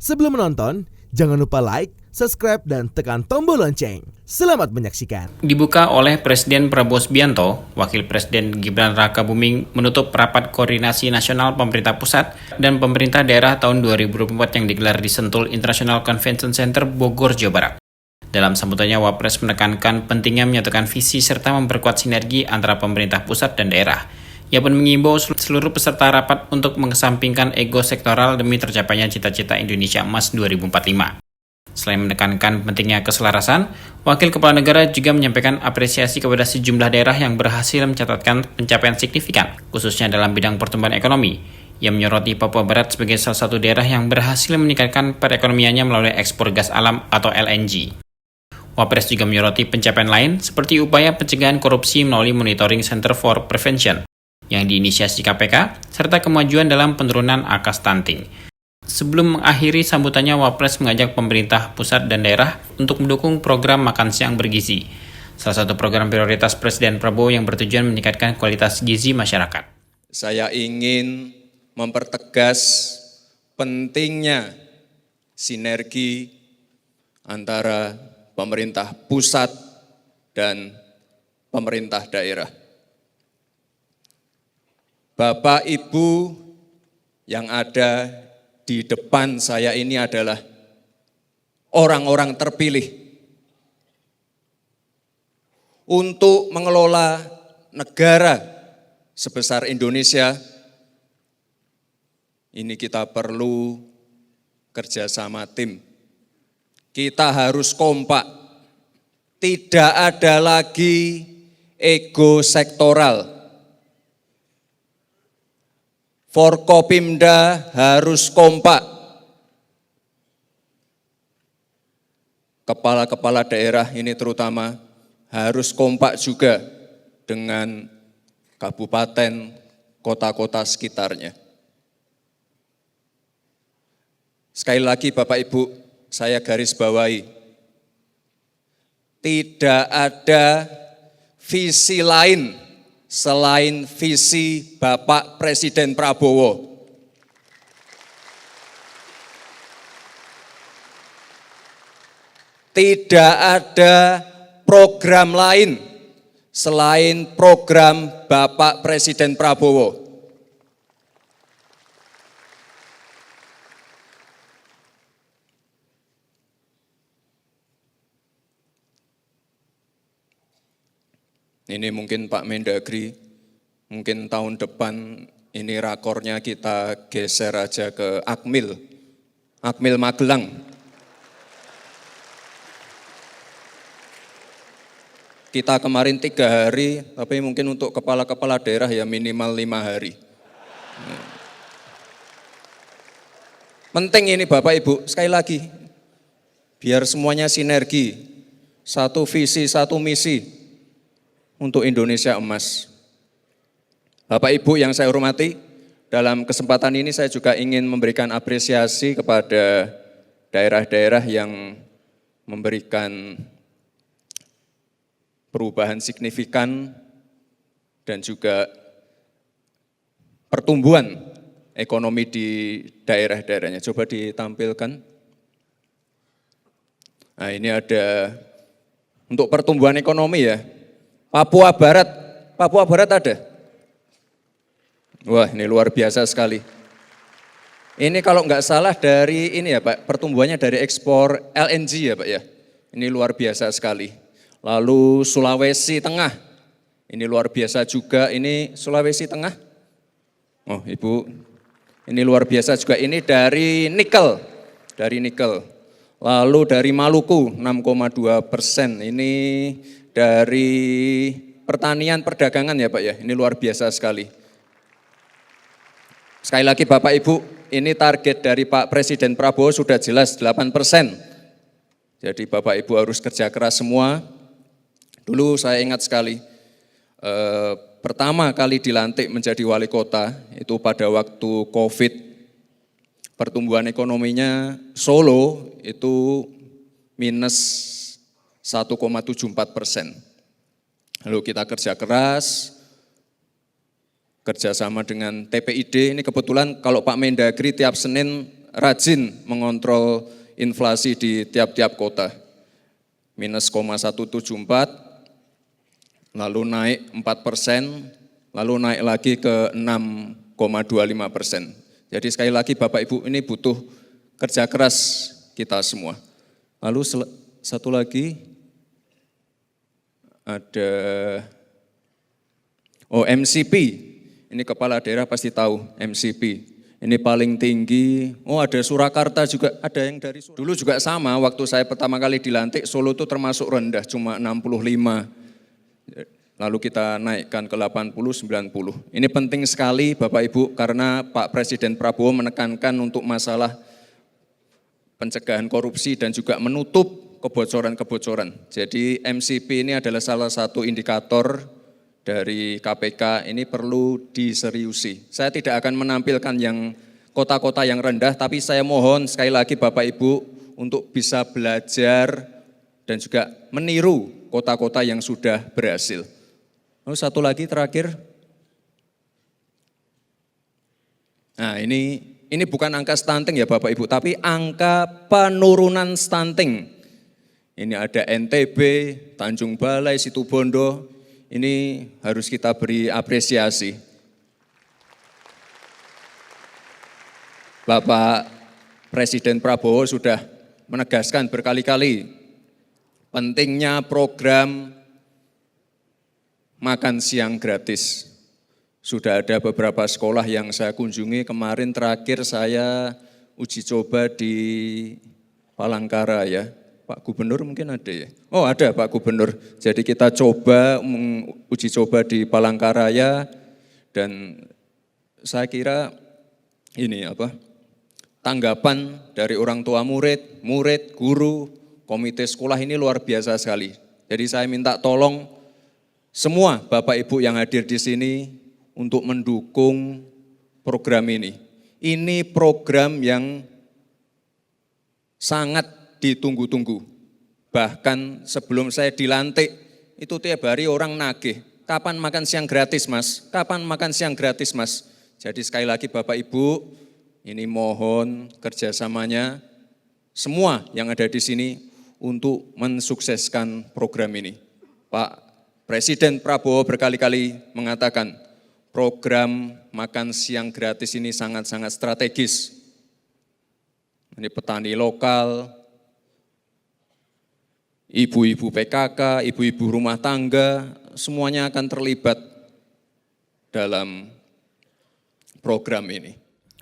Sebelum menonton, jangan lupa like, subscribe, dan tekan tombol lonceng. Selamat menyaksikan. Dibuka oleh Presiden Prabowo Subianto, Wakil Presiden Gibran Rakabuming menutup rapat koordinasi nasional pemerintah pusat dan pemerintah daerah tahun 2024 yang digelar di Sentul International Convention Center, Bogor, Jawa Barat. Dalam sambutannya, Wapres menekankan pentingnya menyatukan visi serta memperkuat sinergi antara pemerintah pusat dan daerah. Ia pun mengimbau seluruh peserta rapat untuk mengesampingkan ego sektoral demi tercapainya cita-cita Indonesia Emas 2045. Selain menekankan pentingnya keselarasan, Wakil Kepala Negara juga menyampaikan apresiasi kepada sejumlah daerah yang berhasil mencatatkan pencapaian signifikan, khususnya dalam bidang pertumbuhan ekonomi. Ia menyoroti Papua Barat sebagai salah satu daerah yang berhasil meningkatkan perekonomiannya melalui ekspor gas alam atau LNG. Wapres juga menyoroti pencapaian lain seperti upaya pencegahan korupsi melalui Monitoring Center for Prevention yang diinisiasi KPK, serta kemajuan dalam penurunan angka stunting. Sebelum mengakhiri sambutannya, Wapres mengajak pemerintah pusat dan daerah untuk mendukung program makan siang bergizi, salah satu program prioritas Presiden Prabowo yang bertujuan meningkatkan kualitas gizi masyarakat. Saya ingin mempertegas pentingnya sinergi antara pemerintah pusat dan pemerintah daerah. Bapak Ibu yang ada di depan saya ini adalah orang-orang terpilih untuk mengelola negara sebesar Indonesia. Ini kita perlu kerjasama tim. Kita harus kompak. Tidak ada lagi ego sektoral. Forkopimda harus kompak. Kepala-kepala daerah ini terutama harus kompak juga dengan kabupaten, kota-kota sekitarnya. Sekali lagi Bapak Ibu, saya garis bawahi, tidak ada visi lain selain visi Bapak Presiden Prabowo. Tidak ada program lain selain program Bapak Presiden Prabowo. Ini mungkin Pak Mendagri, mungkin tahun depan ini rakornya kita geser aja ke Akmil Magelang. Kita kemarin 3 hari, tapi mungkin untuk kepala-kepala daerah ya minimal 5 hari. Penting ini Bapak Ibu, sekali lagi, biar semuanya sinergi, satu visi, satu misi untuk Indonesia Emas. Bapak Ibu yang saya hormati, dalam kesempatan ini saya juga ingin memberikan apresiasi kepada daerah-daerah yang memberikan perubahan signifikan dan juga pertumbuhan ekonomi di daerah-daerahnya. Coba ditampilkan. Nah, ini ada untuk pertumbuhan ekonomi ya. Papua Barat ada? Wah, ini luar biasa sekali. Ini kalau nggak salah dari ini ya Pak, pertumbuhannya dari ekspor LNG ya Pak ya. Ini luar biasa sekali. Lalu Sulawesi Tengah, ini luar biasa juga. Ini Sulawesi Tengah. Oh Ibu, ini luar biasa juga. Ini dari nikel. Lalu dari Maluku 6,2%. Ini dari pertanian perdagangan ya Pak ya, ini luar biasa sekali. Sekali lagi Bapak Ibu, ini target dari Pak Presiden Prabowo sudah jelas 8%. Jadi Bapak Ibu harus kerja keras semua. Dulu saya ingat sekali, pertama kali dilantik menjadi wali kota, itu pada waktu COVID, pertumbuhan ekonominya Solo itu minus 1,74%. Lalu kita kerja keras, kerjasama dengan TPID, ini kebetulan kalau Pak Mendagri tiap Senin rajin mengontrol inflasi di tiap-tiap kota. Minus 0,174, lalu naik 4%, lalu naik lagi ke 6,25%. Jadi sekali lagi Bapak Ibu, ini butuh kerja keras kita semua. Lalu satu lagi, ada MCP. Ini kepala daerah pasti tahu MCP. Ini paling tinggi. Ada Surakarta juga, ada yang dari Surakarta. Dulu juga sama, waktu saya pertama kali dilantik, Solo itu termasuk rendah, cuma 65. Lalu kita naikkan ke 80-90. Ini penting sekali Bapak Ibu, karena Pak Presiden Prabowo menekankan untuk masalah pencegahan korupsi dan juga menutup kebocoran-kebocoran. Jadi MCP ini adalah salah satu indikator dari KPK, ini perlu diseriusi. Saya tidak akan menampilkan yang kota-kota yang rendah, tapi saya mohon sekali lagi Bapak Ibu untuk bisa belajar dan juga meniru kota-kota yang sudah berhasil. Lalu satu lagi terakhir. Nah ini bukan angka stunting ya Bapak Ibu, tapi angka penurunan stunting. Ini ada NTB, Tanjung Balai, Situbondo. Ini harus kita beri apresiasi. Bapak Presiden Prabowo sudah menegaskan berkali-kali pentingnya program makan siang gratis. Sudah ada beberapa sekolah yang saya kunjungi, kemarin terakhir saya uji coba di Palangkara ya. Pak Gubernur mungkin ada ya? Ada Pak Gubernur. Jadi kita coba uji coba di Palangkaraya dan saya kira ini tanggapan dari orang tua murid, guru, komite sekolah ini luar biasa sekali. Jadi saya minta tolong semua Bapak Ibu yang hadir di sini untuk mendukung program ini. Ini program yang sangat ditunggu-tunggu. Bahkan sebelum saya dilantik, itu tiap hari orang nagih, kapan makan siang gratis Mas? Kapan makan siang gratis Mas? Jadi sekali lagi Bapak Ibu, ini mohon kerjasamanya semua yang ada di sini untuk mensukseskan program ini. Pak Presiden Prabowo berkali-kali mengatakan, program makan siang gratis ini sangat-sangat strategis. Ini petani lokal, ibu-ibu PKK, ibu-ibu rumah tangga, semuanya akan terlibat dalam program ini.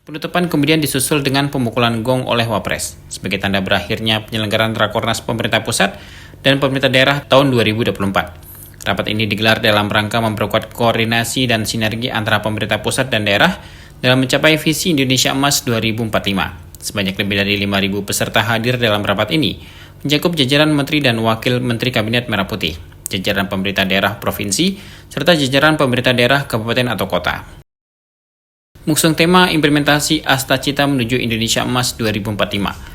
Penutupan kemudian disusul dengan pemukulan gong oleh Wapres sebagai tanda berakhirnya penyelenggaraan Rakornas pemerintah pusat dan pemerintah daerah tahun 2024. Rapat ini digelar dalam rangka memperkuat koordinasi dan sinergi antara pemerintah pusat dan daerah dalam mencapai visi Indonesia Emas 2045. Sebanyak lebih dari 5.000 peserta hadir dalam rapat ini, mencakup jajaran Menteri dan Wakil Menteri Kabinet Merah Putih, jajaran pemerintah daerah provinsi, serta jajaran pemerintah daerah kabupaten atau kota. Mengusung tema implementasi Astacita menuju Indonesia Emas 2045.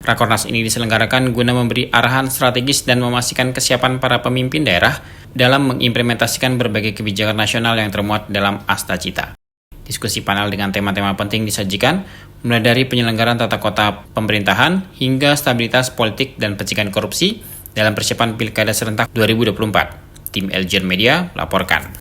Rakornas ini diselenggarakan guna memberi arahan strategis dan memastikan kesiapan para pemimpin daerah dalam mengimplementasikan berbagai kebijakan nasional yang termuat dalam Astacita. Diskusi panel dengan tema-tema penting disajikan, mulai dari penyelenggaraan tata kota pemerintahan hingga stabilitas politik dan pencegahan korupsi dalam persiapan Pilkada serentak 2024. Tim Eljen Media laporkan.